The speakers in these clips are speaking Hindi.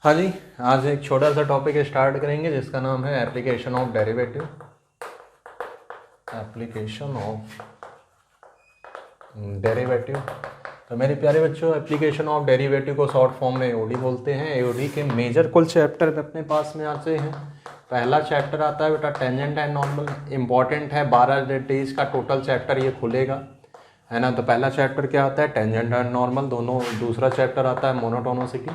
हाँ जी, आज एक छोटा सा टॉपिक स्टार्ट करेंगे जिसका नाम है application of derivative. Application of derivative. तो मेरे प्यारे बच्चों, एप्लीकेशन ऑफ डेरिवेटिव को शॉर्ट फॉर्म में एओडी बोलते हैं। एओडी के मेजर कुल चैप्टर अपने पास में आते हैं। पहला चैप्टर आता है बेटा टेंजेंट एंड नॉर्मल, इंपॉर्टेंट है। 12 डेज का टोटल चैप्टर ये खुलेगा, है ना। तो पहला चैप्टर क्या आता है, टेंजेंट एंड नॉर्मल दोनों। दूसरा चैप्टर आता है मोनोटोनोसिटी।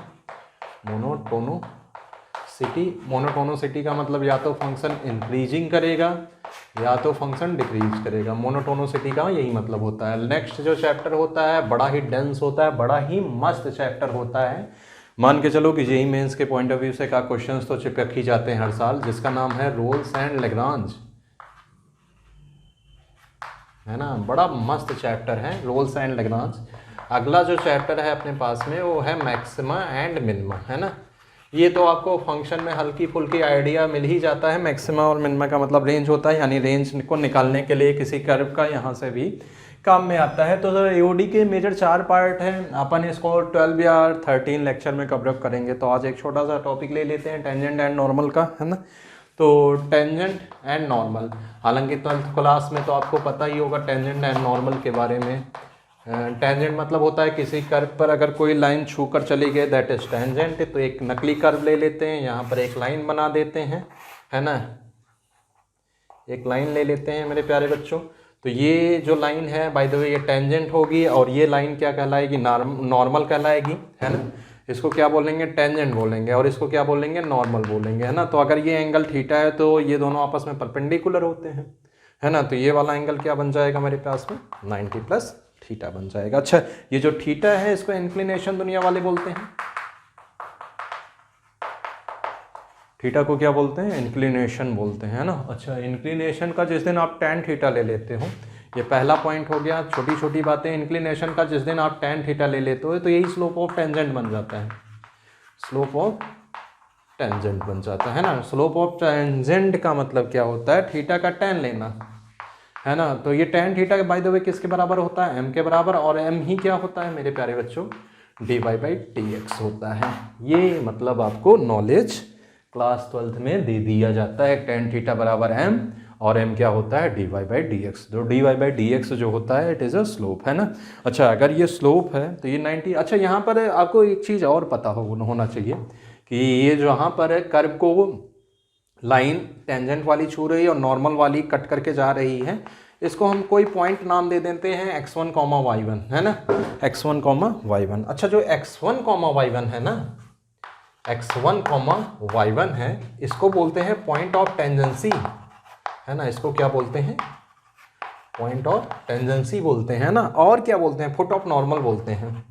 मोनोटोनोसिटी का मतलब या तो फंक्शन इंक्रीजिंग करेगा या तो फंक्शन डिक्रीज करेगा। मोनोटोनोसिटी का यही मतलब होता है। नेक्स्ट जो चैप्टर होता है बड़ा ही डेंस होता है, बड़ा ही मस्त चैप्टर होता है। मान के चलो कि जेईई मेंस के पॉइंट ऑफ व्यू से का क्वेश्चंस तो चिपक ही जाते हैं हर साल, जिसका नाम है रोल्स एंड लैग्रांज, है ना। बड़ा मस्त चैप्टर है रोल्स एंड लैग्रांज। अगला जो चैप्टर है अपने पास में वो है मैक्सिमा एंड मिनिमा, है ना। ये तो आपको फंक्शन में हल्की फुल्की आइडिया मिल ही जाता है। मैक्सिमा और मिनिमा का मतलब रेंज होता है, यानी रेंज को निकालने के लिए किसी कर्व का यहाँ से भी काम में आता है। तो एओडी के मेजर 4 पार्ट हैं। अपन इसको 12 या 13 लेक्चर में कवर अप करेंगे। तो आज एक छोटा सा टॉपिक ले लेते हैं टेंजेंट एंड नॉर्मल का, है ना। तो टेंजेंट एंड नॉर्मल, हालांकि 12th क्लास में तो आपको पता ही होगा टेंजेंट एंड नॉर्मल के बारे में। टेंजेंट मतलब होता है किसी कर्व पर अगर कोई लाइन छू कर चली गई, दैट इज टेंजेंट। तो एक नकली कर्व ले लेते हैं, यहाँ पर एक लाइन बना देते हैं, है ना। एक लाइन ले लेते हैं मेरे प्यारे बच्चों। तो ये जो लाइन है बाय द वे ये टेंजेंट होगी, और ये लाइन क्या कहलाएगी, नॉर्मल कहलाएगी, है ना। इसको क्या बोलेंगे, टेंजेंट बोलेंगे, और इसको क्या बोलेंगे, नॉर्मल बोलेंगे, है ना। तो अगर ये एंगल थीटा है तो ये दोनों आपस में परपेंडिकुलर होते हैं, है ना। तो ये वाला एंगल क्या बन जाएगा मेरे पास में, 90 प्लस थीटा बन जाएगा। अच्छा, ये जो थीटा है इसको इंक्लिनेशन दुनिया वाले बोलते हैं। थीटा को क्या बोलते हैं, इंक्लिनेशन बोलते हैं, है ना। अच्छा, इंक्लिनेशन का जिस दिन आप tan थीटा ले लेते हो, ये पहला पॉइंट हो गया। छोटी छोटी बातें, इंक्लिनेशन का जिस दिन आप tan थीटा ले लेते हो तो यही स्लोप ऑफ टेंजेंट बन जाता है। स्लोप ऑफ टेंजेंट बन जाता है ना। स्लोप ऑफ टेंजेंट का मतलब क्या होता है, थीटा का tan लेना, है ना। तो ये tan theta by the way किसके बराबर होता है, m के बराबर। और m ही क्या होता है मेरे प्यारे बच्चों, dy/dx होता है। ये मतलब आपको नॉलेज क्लास 12th में दे दिया जाता है। tan थीटा बराबर m और m क्या होता है, dy/dx। जो dy/dx जो होता है इट इज़ अ स्लोप, है ना। अच्छा, अगर ये स्लोप है तो ये 90। अच्छा, यहाँ पर आपको एक चीज़ और पता होना चाहिए कि ये जो यहाँ पर कर्व को लाइन टेंजेंट वाली छू रही है और नॉर्मल वाली कट करके जा रही है, इसको हम कोई पॉइंट नाम दे देते हैं x1, y1, है ना। x1, y1। अच्छा, जो x1, y1 है ना, x1, y1 है, इसको बोलते हैं पॉइंट ऑफ टेंजेंसी, है ना। इसको क्या बोलते हैं, पॉइंट ऑफ टेंजेंसी बोलते हैं ना। और क्या बोलते हैं, फुट ऑफ नॉर्मल बोलते हैं।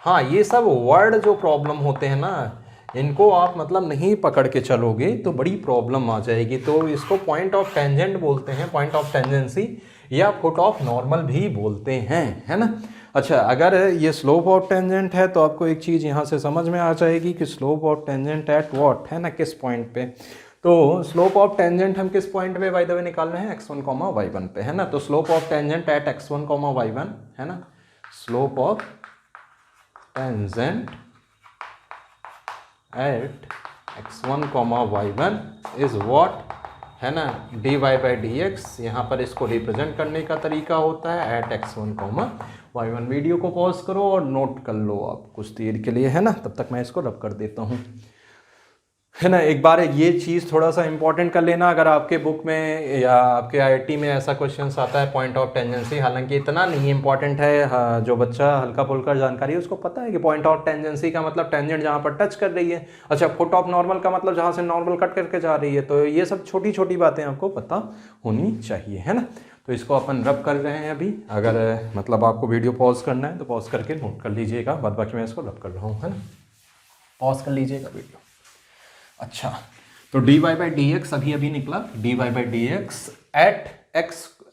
हाँ, ये सब वर्ड जो प्रॉब्लम होते हैं ना, इनको आप मतलब नहीं पकड़ के चलोगे तो बड़ी प्रॉब्लम आ जाएगी। तो इसको पॉइंट ऑफ टेंजेंट बोलते हैं, पॉइंट ऑफ टेंजेंसी, या फुट ऑफ नॉर्मल भी बोलते हैं, है ना। अच्छा, अगर ये स्लोप ऑफ टेंजेंट है तो आपको एक चीज़ यहाँ से समझ में आ जाएगी कि slope of tangent at what, है ना, किस पॉइंट पे। तो स्लोप ऑफ टेंजेंट हम किस पॉइंट पे बाय द वे निकाल रहे हैं, x1, y1 पे, है ना। तो slope of tangent at x1, y1, है ना। Slope of tangent at x1, y1 is what, है ना, dy/dx। यहाँ पर इसको रिप्रेजेंट करने का तरीका होता है एट x1, y1। वीडियो को पॉज करो और नोट कर लो आप कुछ देर के लिए, है ना। तब तक मैं इसको रब कर देता हूँ, है ना। एक बार ये चीज़ थोड़ा सा इंपॉर्टेंट कर लेना। अगर आपके बुक में या आपके आईआईटी में ऐसा क्वेश्चन आता है पॉइंट ऑफ टेंजेंसी, हालांकि इतना नहीं इंपॉर्टेंट है, हाँ, जो बच्चा हल्का फुल्का जानकारी है उसको पता है कि पॉइंट ऑफ टेंजेंसी का मतलब टेंजेंट जहाँ पर टच कर रही है। अच्छा, फुट ऑफ नॉर्मल का मतलब जहाँ से नॉर्मल कट करके जा रही है। तो ये सब छोटी छोटी बातें आपको पता होनी चाहिए, है ना। तो इसको अपन रब कर रहे हैं अभी। अगर मतलब आपको वीडियो पॉज करना है तो पॉज करके नोट कर लीजिएगा, बाद बाकी मैं इसको रब कर रहा हूँ, है ना। पॉज कर लीजिएगा वीडियो। अच्छा, तो dy/dx अभी निकला। dy/dx एट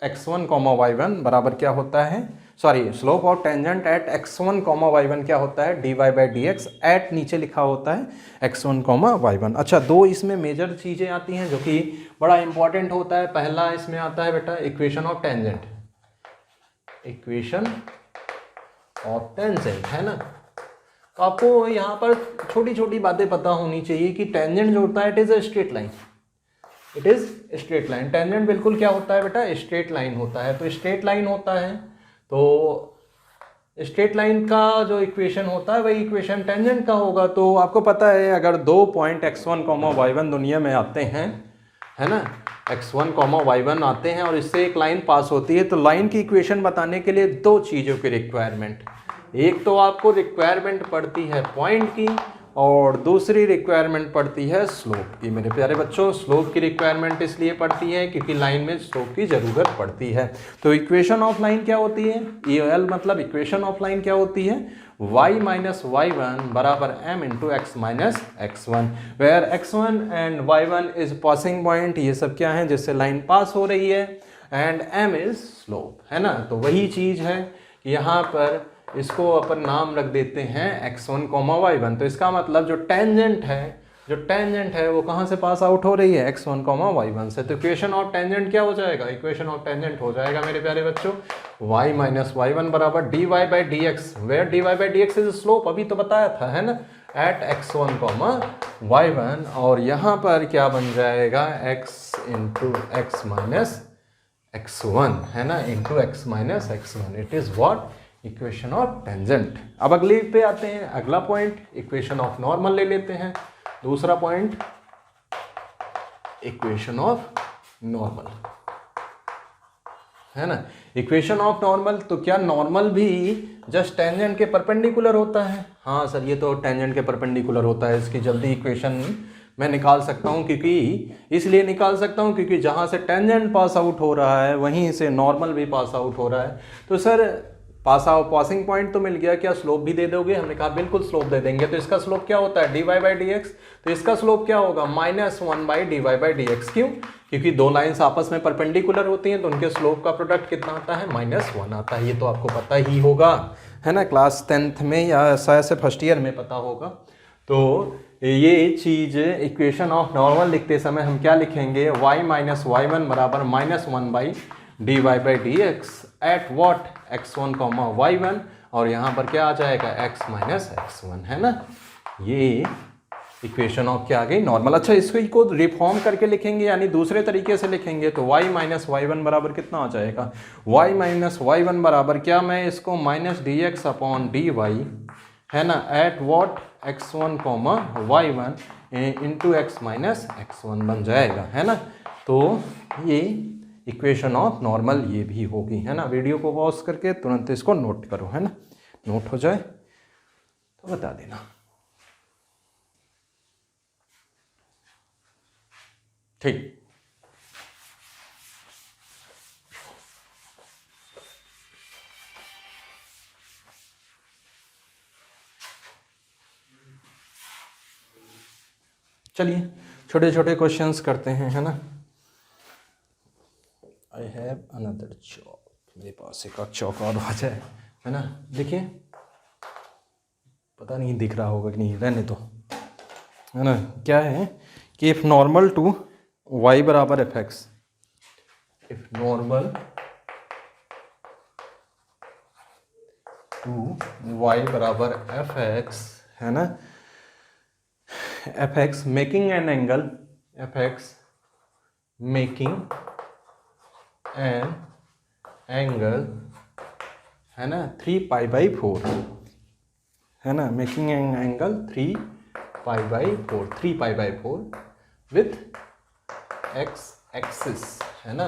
x1, y1 बराबर क्या होता है, sorry, slope of tangent at x1, y1 क्या होता है, dy/dx एट नीचे लिखा होता है x1, y1। अच्छा, दो इसमें मेजर चीज़ें आती हैं जो कि बड़ा इंपॉर्टेंट होता है। पहला इसमें आता है बेटा equation of tangent, equation of tangent, है ना। तो आपको यहाँ पर छोटी छोटी बातें पता होनी चाहिए कि टेंजेंट जो होता है it is a straight line, it is straight line. Tangent बिल्कुल क्या होता है बेटा, स्ट्रेट लाइन होता है। तो स्ट्रेट लाइन होता है तो स्ट्रेट लाइन का जो इक्वेशन होता है वही इक्वेशन टेंजेंट का होगा। तो आपको पता है अगर 2 पॉइंट x1, y1 दुनिया में आते हैं, है ना, x1, y1 आते हैं और इससे एक लाइन पास होती है, तो लाइन की इक्वेशन बताने के लिए 2 चीज़ों की रिक्वायरमेंट, एक तो आपको रिक्वायरमेंट पड़ती है पॉइंट की और दूसरी रिक्वायरमेंट पड़ती है स्लोप की। मेरे प्यारे बच्चों, स्लोप की रिक्वायरमेंट इसलिए पड़ती है क्योंकि लाइन में स्लोप की ज़रूरत पड़ती है। तो इक्वेशन ऑफ लाइन क्या होती है, EL मतलब इक्वेशन ऑफ लाइन क्या होती है, y माइनस y1 बराबर m into x minus x1, where x1 and y1 is passing point, ये सब क्या है जिससे लाइन पास हो रही है, एंड m इज स्लोप, है ना। तो वही चीज़ है कि यहाँ पर इसको अपन नाम रख देते हैं x1, y1। तो इसका मतलब जो टेंजेंट है वो कहाँ से पास आउट हो रही है, x1, y1 से। तो इक्वेशन ऑफ टेंजेंट क्या हो जाएगा, इक्वेशन ऑफ टेंजेंट हो जाएगा मेरे प्यारे बच्चों y माइनस y1 बराबर dy by d x, where dy by d x is slope, अभी तो बताया था, है ना, एट x1, y1। और यहाँ पर क्या बन जाएगा, x into x minus x1, है ना, into x minus x1, it is what, equation of tangent. अब अगले पे आते हैं, अगला पॉइंट इक्वेशन ऑफ नॉर्मल ले लेते हैं। दूसरा पॉइंट इक्वेशन ऑफ नॉर्मल, है ना। इक्वेशन ऑफ नॉर्मल, तो क्या नॉर्मल भी जस्ट टेंजेंट के परपेंडिकुलर होता है, हाँ सर ये तो टेंजेंट के परपेंडिकुलर होता है। इसकी जल्दी इक्वेशन मैं निकाल सकता हूँ, क्योंकि इसलिए निकाल सकता हूँ क्योंकि जहाँ से टेंजेंट पास आउट हो रहा है वहीं से नॉर्मल भी पास आउट हो रहा है। तो सर पासिंग पॉइंट तो मिल गया, क्या स्लोप भी दे दोगे, हमने कहा बिल्कुल स्लोप दे देंगे। तो इसका स्लोप क्या होता है, dy बाई डी एक्स, तो इसका स्लोप क्या होगा, -1 by dy by d x. क्यों, क्योंकि दो लाइंस आपस में परपेंडिकुलर होती हैं तो उनके स्लोप का प्रोडक्ट कितना आता है, -1 आता है। ये तो आपको पता ही होगा, है ना, क्लास 10th में या शायद से फर्स्ट ईयर में पता होगा। तो ये चीज़ इक्वेशन ऑफ नॉर्मल लिखते समय हम क्या लिखेंगे, y माइनस y1 बराबर -1 by dy by d x at what, x1, y1, और यहाँ पर क्या आ जाएगा, x माइनस x1, है ना। ये इक्वेशन ऑफ क्या आ गई, नॉर्मल। अच्छा, इसको रिफॉर्म करके लिखेंगे यानी दूसरे तरीके से लिखेंगे तो y माइनस y1 बराबर कितना आ जाएगा, y माइनस y1 बराबर क्या, मैं इसको minus d x upon d y, है ना, at what, x1, y1 into x minus x1 बन जाएगा, है ना। तो ये इक्वेशन ऑफ नॉर्मल ये भी होगी, है ना। वीडियो को पॉज करके तुरंत इसको नोट करो, है ना, नोट हो जाए तो बता देना। ठीक, चलिए छोटे छोटे क्वेश्चंस करते हैं, है ना। आई हैव अनदर चॉक, मेरे पास एक चॉक और आ जाए, है ना। देखिए, पता नहीं दिख रहा होगा कि नहीं, रहने दो, है ना। क्या है कि इफ़ नॉर्मल टू y बराबर f x, if normal to y बराबर एफ एक्स, है ना, f x making an angle, f x making an angle, है ना, 3 पाई बाई 4, है ना, making an angle 3 pi by 4, 3 pi by 4 with x axis, है ना,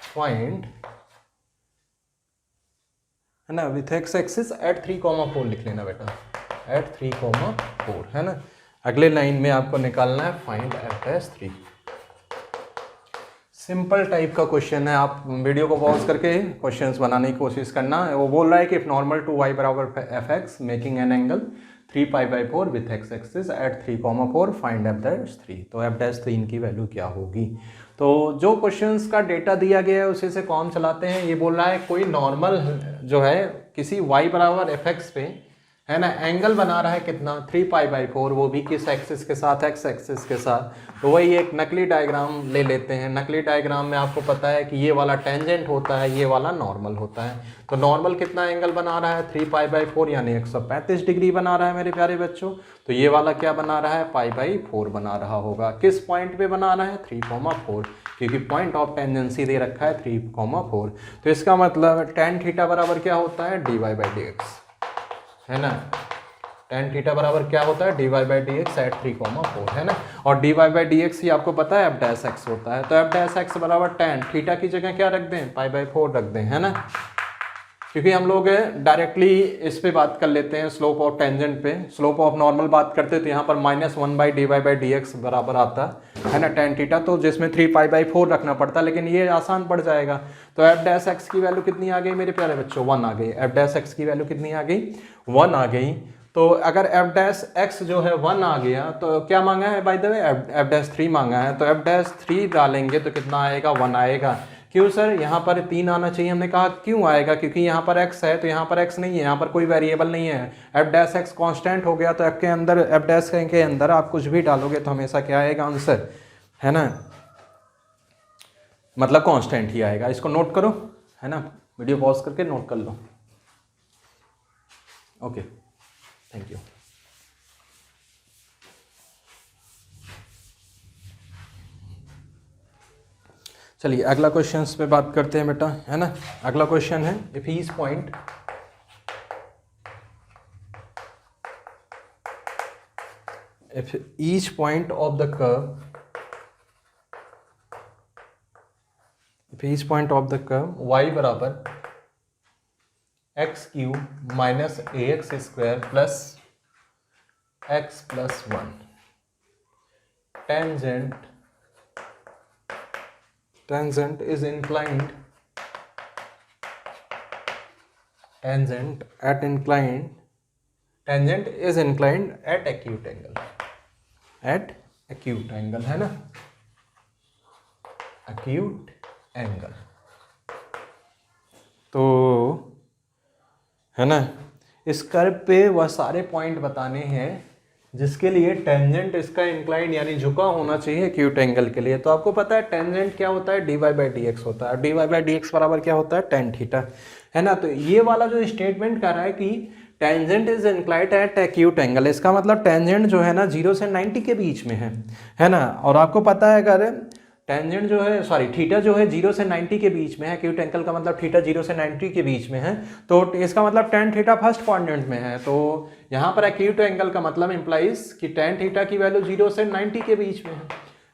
फाइंड, है ना, विथ एक्स एक्सिस एट 3,4 लिख लेना बेटा, एट 3,4, है ना। अगले लाइन में आपको निकालना है find F S 3। Simple type का क्वेश्चन है, आप वीडियो को पॉज करके क्वेश्चंस बनाने की कोशिश करना। वो बोल रहा है कि इफ नॉर्मल टू y बराबर f x making an angle 3 pi by 4 with x axis at 3,4 find F dash 3। तो एफ डैश 3 की वैल्यू क्या होगी। तो जो क्वेश्चंस का डेटा दिया गया है उसी से कौन चलाते हैं। ये बोल रहा है कोई नॉर्मल जो है किसी y बराबर एफ एक्स पे, है ना, एंगल बना रहा है कितना 3π/4, वो भी किस एक्सिस के साथ, एक्स एक्सिस के साथ। तो वही एक नकली डायग्राम ले लेते हैं। नकली डायग्राम में आपको पता है कि ये वाला टेंजेंट होता है, ये वाला नॉर्मल होता है। तो नॉर्मल कितना एंगल बना रहा है 3π/4 यानी 135 डिग्री बना रहा है मेरे प्यारे बच्चों। तो ये वाला क्या बना रहा है π/4 बना रहा होगा। किस पॉइंट पे बना रहा है 3,4, क्योंकि पॉइंट ऑफ टेंजेंसी दे रखा है 3,4। तो इसका मतलब tan थीटा बराबर क्या होता है dy/dx, है ना। tan थीटा बराबर क्या होता है dy/dx एट 3,4, है ना। और dy/dx ही आपको पता है f' होता है। तो f' बराबर tan थीटा की जगह क्या रख दें π/4 रख दें, है ना। क्योंकि हम लोग डायरेक्टली इस पे बात कर लेते हैं स्लोप ऑफ टेंजेंट पे। स्लोप ऑफ नॉर्मल बात करते तो यहाँ पर -1/dy/dx बराबर आता है ना tan थीटा, तो जिसमें 3π/4 रखना पड़ता, लेकिन ये आसान पड़ जाएगा। तो f' की वैल्यू कितनी आ गई मेरे प्यारे बच्चों 1 आ गई। f' की वैल्यू कितनी आ गई 1 आ गई। तो अगर f' जो है 1 आ गया तो क्या मांगा है बाय द वे f'3 मांगा है। तो f'3 डालेंगे तो कितना आएगा 1 आएगा। क्यों सर यहाँ पर 3 आना चाहिए, हमने कहा क्यों आएगा क्योंकि यहाँ पर x है तो यहाँ पर x नहीं है, यहाँ पर कोई वेरिएबल नहीं है। f' कांस्टेंट हो गया तो f के अंदर f' के अंदर आप कुछ भी डालोगे तो हमेशा क्या आएगा आंसर, है ना, मतलब कांस्टेंट ही आएगा। इसको नोट करो, है ना, वीडियो पॉज करके नोट कर लो। Okay, thank you. चलिए अगला क्वेश्चन पे बात करते हैं बेटा, है ना। अगला क्वेश्चन है if each point of the curve y बराबर x³ minus ax² plus x plus 1 tangent is inclined at acute angle, है ना, acute angle। तो है ना, इस कर्व पे वह सारे पॉइंट बताने हैं जिसके लिए टेंजेंट इसका इंक्लाइंड यानी झुका होना चाहिए एक्यूट एंगल के लिए। तो आपको पता है टेंजेंट क्या होता है dy/dx होता है। dy/dx बराबर क्या होता है tan थीटा, है ना। तो ये वाला जो स्टेटमेंट कर रहा है कि tangent is inclined at acute angle, इसका मतलब टेंजेंट जो है ना 0 से 90 के बीच में है ना। और आपको पता है अगर टेंजेंट जो है थीटा जो है 0 से 90 के बीच में है, एक्यूट एंगल का मतलब थीटा 0 से 90 के बीच में है, तो इसका मतलब tan थीटा फर्स्ट क्वाड्रेंट में है। तो यहाँ पर एक्यूट एंगल का मतलब इंप्लाइज कि tan थीटा की वैल्यू 0 से 90 के बीच में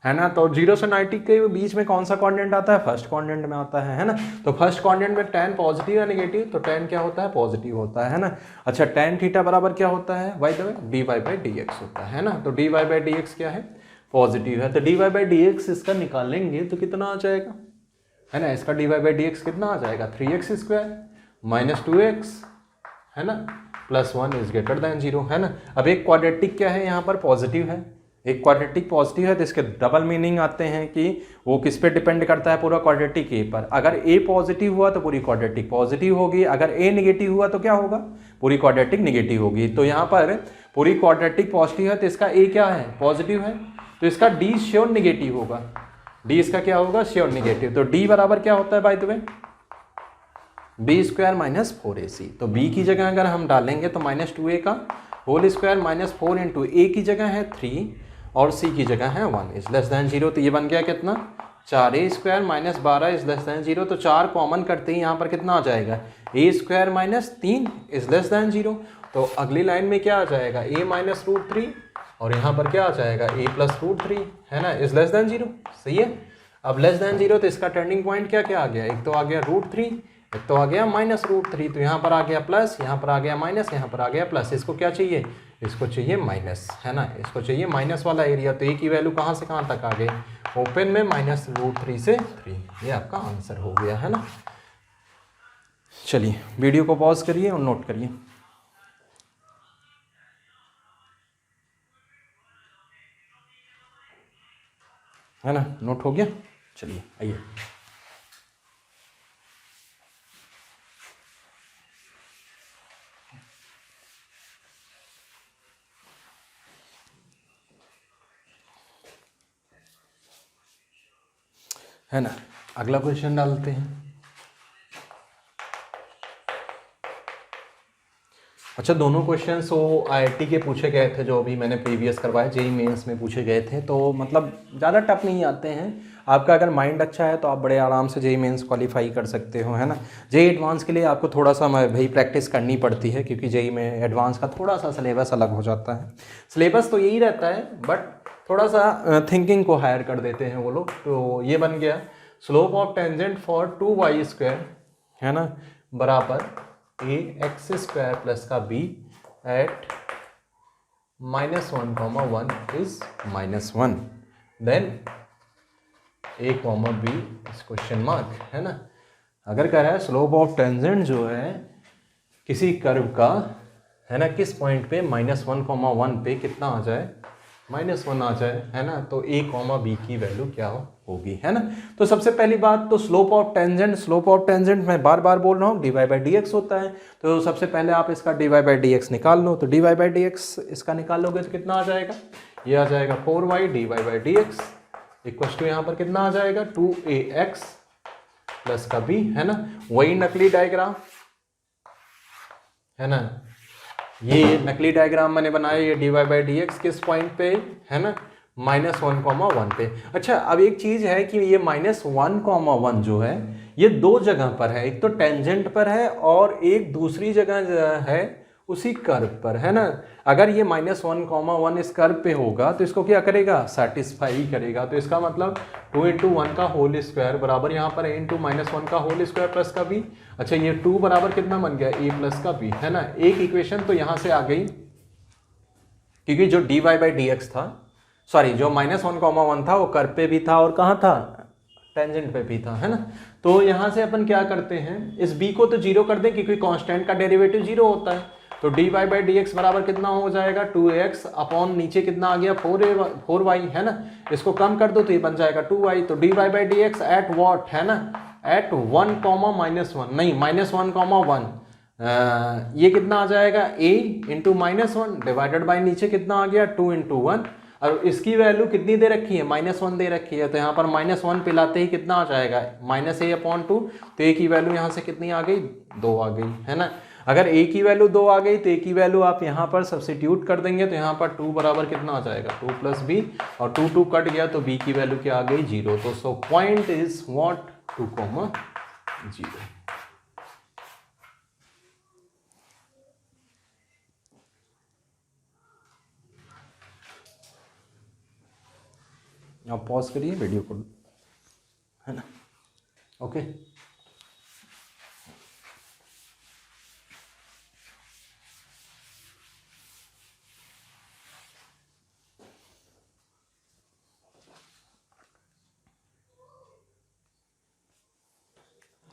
है ना। तो 0 से 90 के बीच में कौन सा क्वाड्रेंट आता है फर्स्ट क्वाड्रेंट में आता है ना। तो फर्स्ट क्वाड्रेंट में tan पॉजिटिव या नेगेटिव, तो tan क्या होता है पॉजिटिव होता है ना। अच्छा tan थीटा बराबर क्या होता है बाय द वे dy/dx होता है ना। तो dy/dx क्या है पॉजिटिव है। तो dy/dx इसका निकालेंगे तो कितना आ जाएगा, है ना, इसका dy/dx कितना आ जाएगा 3x² माइनस 2x, है ना, प्लस 1 इज ग्रेटर देन 0, है ना। अब एक क्वाड्रेटिक क्या है यहाँ पर पॉजिटिव है, एक क्वाड्रेटिक पॉजिटिव है, तो इसके डबल मीनिंग आते हैं कि वो किस पे डिपेंड करता है पूरा क्वाड्रेटिक ए पर। अगर ए पॉजिटिव हुआ तो पूरी क्वाड्रेटिक पॉजिटिव होगी, अगर ए नेगेटिव हुआ तो क्या होगा पूरी क्वाड्रेटिक नेगेटिव होगी। तो यहाँ पर पूरी क्वाड्रेटिक पॉजिटिव है तो इसका ए क्या है पॉजिटिव है, तो इसका डी श्योर नेगेटिव होगा, डी इसका क्या होगा श्योर नेगेटिव। तो डी बराबर क्या होता है by the way b² minus 4ac। तो b की जगह अगर हम डालेंगे तो -2a का होल स्क्वायर माइनस 4 इंटू ए की जगह है 3 और c की जगह है 1 इज लेस देन 0। तो ये बन गया कितना 4a² minus 12 is less than 0। तो 4 कॉमन करते ही यहाँ पर कितना आ जाएगा a² minus 3 is less than 0। तो अगली लाइन में क्या आ जाएगा a माइनस √3 और यहाँ पर क्या आ जाएगा a प्लस √3, है ना, इज लेस देन 0। सही है। अब लेस देन 0 तो इसका टर्निंग पॉइंट क्या क्या आ गया, एक तो आ गया √3, एक तो आ गया माइनस √3। तो यहाँ पर आ गया प्लस, यहाँ पर आ गया माइनस, यहाँ पर आ गया प्लस। इसको क्या चाहिए, इसको चाहिए माइनस, है ना, इसको चाहिए माइनस वाला एरिया। तो ए की वैल्यू कहाँ से कहाँ तक आ गई ओपन में -√3 से 3। ये आपका आंसर हो गया, है ना। चलिए वीडियो को पॉज करिए और नोट करिए, है ना, नोट हो गया। चलिए आइए है ना। अगला क्वेश्चन डालते हैं। अच्छा, दोनों क्वेश्चंस वो आईआईटी के पूछे गए थे, जो अभी मैंने प्रीवियस करवाए, जेई मेंस में पूछे गए थे, तो मतलब ज़्यादा टफ नहीं आते हैं। आपका अगर माइंड अच्छा है तो आप बड़े आराम से जेई मेंस क्वालिफाई कर सकते हो, है ना। जेई एडवांस के लिए आपको थोड़ा सा भाई प्रैक्टिस करनी पड़ती है, क्योंकि जेई में एडवांस का थोड़ा सा सिलेबस अलग हो जाता है। सिलेबस तो यही रहता है, बट थोड़ा सा थिंकिंग को हायर कर देते हैं वो लोग। तो ये बन गया slope of tangent for 2y², है ना, बराबर ए एक्स स्क्वायर प्लस का b at -1, 1 is -1, then a comma b is question mark, है ना। अगर कह रहा है स्लोप ऑफ टेंजेंट जो है किसी कर्व का, है ना, किस पॉइंट पे -1, 1 पे कितना आ जाए, -1 आ जाए, है ना, तो ए कॉमा बी की वैल्यू क्या होगी, है ना। तो सबसे पहली बात तो स्लोप ऑफ टेंजेंट मैं बार बार बोल रहा हूँ dy/dx होता है। तो सबसे पहले आप इसका dy/dx निकाल लो। तो dy/dx इसका निकाल लोगे तो कितना आ जाएगा, ये आ जाएगा 4y dy/dx इक्वल टू यहाँ पर कितना आ जाएगा 2ax प्लस का b, है ना। वही नकली डायग्राम, है ना, ये नकली डायग्राम मैंने बनाया, ये dy/dx किस पॉइंट पे, है ना, -1, 1 पे। अच्छा, अब एक चीज है कि ये -1, 1 जो है ये दो जगह पर है, एक तो टेंजेंट पर है और एक दूसरी जगह है उसी कर्व पर, है ना। अगर ये -1, 1 इस कर्व पे होगा तो इसको क्या करेगा, सेटिस्फाई करेगा। तो इसका मतलब 2 × 1 का होल स्क्वायर बराबर यहाँ पर a × -1 का होल स्क्वायर प्लस का b। अच्छा, ये 2 बराबर कितना बन गया, a प्लस का b, है ना। एक इक्वेशन तो यहाँ से आ गई, क्योंकि जो dy/dx था, सॉरी जो -1, 1 था वो कर्व पे भी था और कहाँ था, टेंजेंट पे भी था, है ना। तो यहाँ से अपन क्या करते हैं, इस b को तो 0 कर दें, क्योंकि कांस्टेंट का डेरिवेटिव 0 होता है। तो dy/dx बराबर कितना हो जाएगा 2x अपॉन नीचे कितना आ गया 4y, है ना। इसको कम कर दो तो ये बन जाएगा 2y। तो dy/dx एट व्हाट, है ना, एट 1, -1 नहीं -1, 1 ये कितना आ जाएगा a × -1 डिवाइडेड बाई नीचे कितना आ गया 2 × 1, और इसकी वैल्यू कितनी दे रखी है, -1 दे रखी है। तो यहाँ पर -1 पिलाते ही कितना आ जाएगा -a/2। तो a की वैल्यू यहाँ से कितनी आ गई, 2 आ गई, है ना। अगर a की वैल्यू 2 आ गई तो a की वैल्यू आप यहाँ पर सब्स्टिट्यूट कर देंगे, तो यहाँ पर 2 बराबर कितना आ जाएगा 2 + b, और 2 2 कट गया तो b की वैल्यू क्या आ गई 0। तो सो पॉइंट इज व्हाट 2, 0। आप पॉज करिए वीडियो को, है ना, ओके।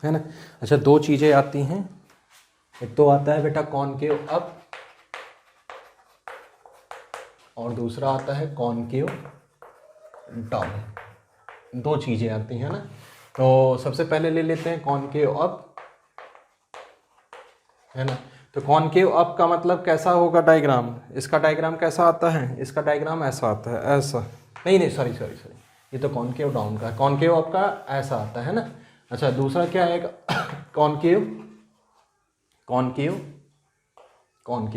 है ना। अच्छा, दो चीज़ें आती हैं, एक तो आता है बेटा कॉनकेव अप और दूसरा आता है कॉनकेव डाउन। दो चीज़ें आती हैं ना। तो सबसे पहले ले लेते हैं कॉनकेव अप, है ना। तो कॉनकेव अप का मतलब कैसा होगा डायग्राम, इसका डायग्राम कैसा आता है, इसका डायग्राम ऐसा आता है, ऐसा नहीं सॉरी ये तो कॉनकेव डाउन का है। कॉनकेव अप का ऐसा आता है ना। अच्छा, दूसरा क्या है कॉनकेव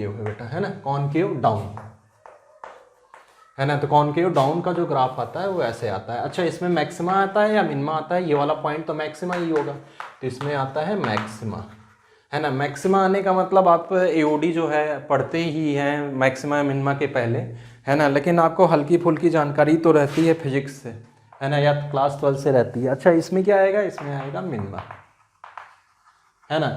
है बेटा, है ना, कॉनकेव डाउन, है ना। तो कॉनकेव डाउन का जो ग्राफ आता है वो ऐसे आता है। अच्छा, इसमें मैक्सिमा आता है या मिनिमा आता है, ये वाला पॉइंट तो मैक्सिमा ही होगा, तो इसमें आता है मैक्सिमा, है ना। मैक्सिमा आने का मतलब आप एओडी जो है पढ़ते ही हैं मैक्सिमा मिनिमा के पहले, है ना, लेकिन आपको हल्की फुल्की जानकारी तो रहती है फिजिक्स से, है ना, या क्लास 12 से रहती है। अच्छा, इसमें क्या आएगा, इसमें आएगा मिनिमा, है ना।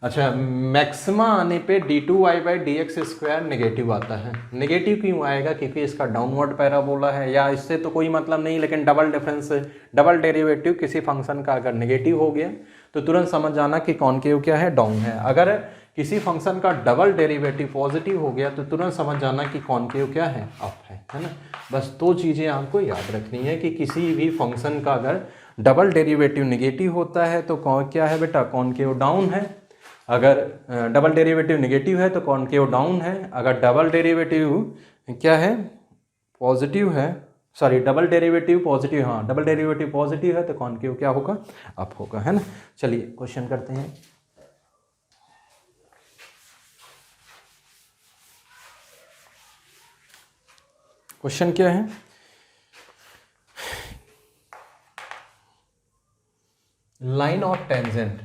अच्छा, मैक्सिमा आने पे d2y/dx² नेगेटिव आता है। नेगेटिव क्यों आएगा, क्योंकि इसका डाउनवर्ड पैराबोला है, या इससे तो कोई मतलब नहीं, लेकिन डबल डेरिवेटिव किसी फंक्शन का अगर नेगेटिव हो गया तो तुरंत समझ जाना कि कॉनकेव क्या है, डाउन है। अगर किसी फंक्शन का डबल डेरिवेटिव पॉजिटिव हो गया तो तुरंत समझ जाना कि कॉनकेव क्या है, अप है ना। बस दो चीज़ें आपको याद रखनी है कि किसी भी फंक्शन का अगर डबल डेरिवेटिव नेगेटिव होता है तो क्या है बेटा, कॉनकेव डाउन है। अगर डबल डेरिवेटिव नेगेटिव है तो कॉनकेव डाउन है। अगर डबल डेरिवेटिव क्या है, पॉजिटिव है सॉरी डबल डेरिवेटिव पॉजिटिव, हाँ डबल डेरिवेटिव पॉजिटिव है तो कॉनकेव क्या होगा, अप होगा, है ना। चलिए क्वेश्चन करते हैं। क्वेश्चन क्या है, line of tangent,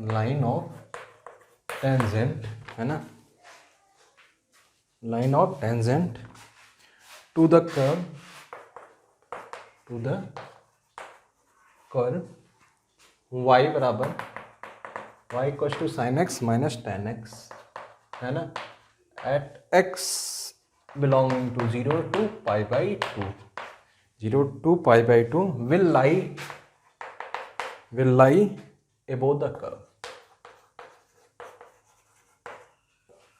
line of tangent है ना, line of tangent to the curve, to the curve y बराबर y equal to sine x minus ten x, है ना, at x belonging to 0 to pi by 2, 0 to pi by 2 will lie above the curve,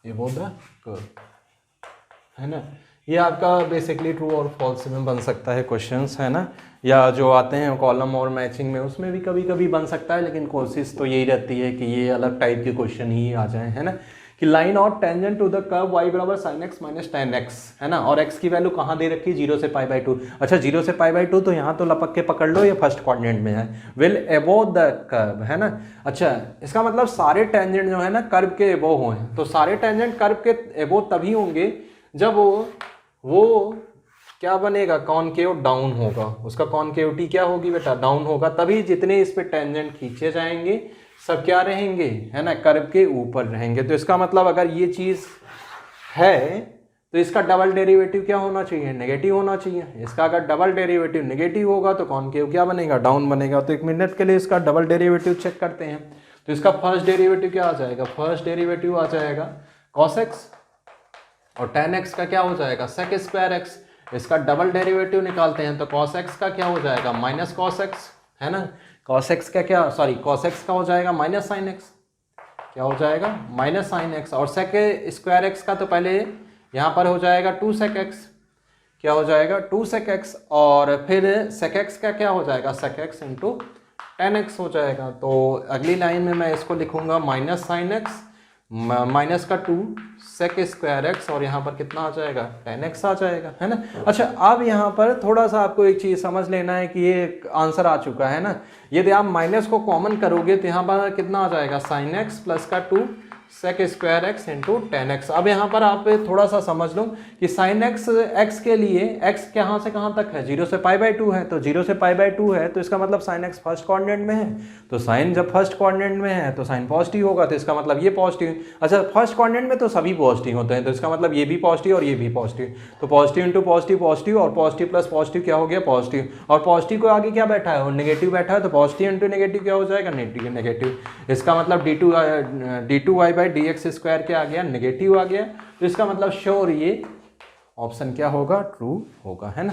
above the curve, है ना। ये आपका बेसिकली ट्रू और फॉल्स में बन सकता है क्वेश्चंस, है ना, या जो आते हैं कॉलम और मैचिंग में उसमें भी कभी कभी बन सकता है, लेकिन कोशिश तो यही रहती है कि ये अलग टाइप के क्वेश्चन ही आ जाए, है ना, कि line of tangent to the curve y बराबर sine x minus ten x, है ना, और x की वैल्यू कहाँ दे रखी है, 0 से पाई बाई 2। अच्छा 0 से पाई बाई 2 तो यहाँ तो लपक के पकड़ लो, ये फर्स्ट क्वाड्रेंट में है, विल एबोव द कर्व, है ना। अच्छा इसका मतलब सारे टेंजेंट जो है ना कर्व के एबोव हुए हैं, तो सारे टेंजेंट कर्व के एबोव तभी होंगे जब वो क्या बनेगा, कॉनकेव डाउन होगा, उसका कॉनकेविटी क्या होगी बेटा, डाउन होगा, तभी जितने इस पे टेंजेंट खींचे जाएंगे सब क्या रहेंगे, है ना, कर्व के ऊपर रहेंगे। तो इसका मतलब अगर ये चीज़ है तो इसका डबल डेरिवेटिव क्या होना चाहिए, नेगेटिव होना चाहिए। इसका अगर डबल डेरिवेटिव नेगेटिव होगा तो कॉनकेव क्या बनेगा, डाउन बनेगा। तो एक मिनट के लिए इसका डबल डेरिवेटिव चेक करते हैं। तो इसका फर्स्ट डेरिवेटिव क्या आ जाएगा, फर्स्ट डेरिवेटिव आ जाएगा cos x और tan x का क्या हो जाएगा sec स्क्वायर x। इसका डबल डेरिवेटिव निकालते हैं तो cos x का क्या हो जाएगा माइनस cos x, है ना, cos x का क्या, सॉरी cos x का हो जाएगा माइनस साइन x, क्या हो जाएगा माइनस साइन x, और sec स्क्वायर x का तो पहले यहाँ पर हो जाएगा 2 sec x, क्या हो जाएगा 2 sec x, और फिर sec x का क्या हो जाएगा sec x into tan x हो जाएगा। तो अगली लाइन में मैं इसको लिखूंगा माइनस साइन x माइनस का 2 sec स्क्वायर एक्स, और यहाँ पर कितना आ जाएगा tan x आ जाएगा, है ना। अच्छा अब यहाँ पर थोड़ा सा आपको एक चीज़ समझ लेना है कि ये आंसर आ चुका है ना, यदि आप माइनस को कॉमन करोगे तो यहाँ पर कितना आ जाएगा sin x प्लस का 2 sec square x into ten x. अब यहाँ पर आप थोड़ा सा समझ लो कि sin x x के लिए x कहाँ से कहाँ तक है, 0 से पाई बाई 2 है, तो 0 से पाई बाई 2 है तो इसका मतलब sin x फर्स्ट क्वाड्रेंट में है, तो sin जब फर्स्ट क्वाड्रेंट में है तो sin पॉजिटिव होगा, तो इसका मतलब ये पॉजिटिव। अच्छा फर्स्ट क्वाड्रेंट में तो सभी पॉजिटिव होते हैं, तो इसका मतलब ये भी पॉजिटिव और ये भी पॉजिटिव, तो पॉजिटिव इंटू पॉजिटिव पॉजिटिव, और पॉजिटिव प्लस पॉजिटिव क्या हो गया पॉजिटिव, और पॉजिटिव को आगे क्या बैठा है और नेगेटिव बैठा है, तो पॉजिटिव इंटू नेगेटिव क्या हो जाएगा नेगेटिव। इसका मतलब d2y by d x square क्या आ गया नेगेटिव आ गया, तो इसका मतलब श्योर ये ऑप्शन क्या होगा ट्रू होगा, है ना।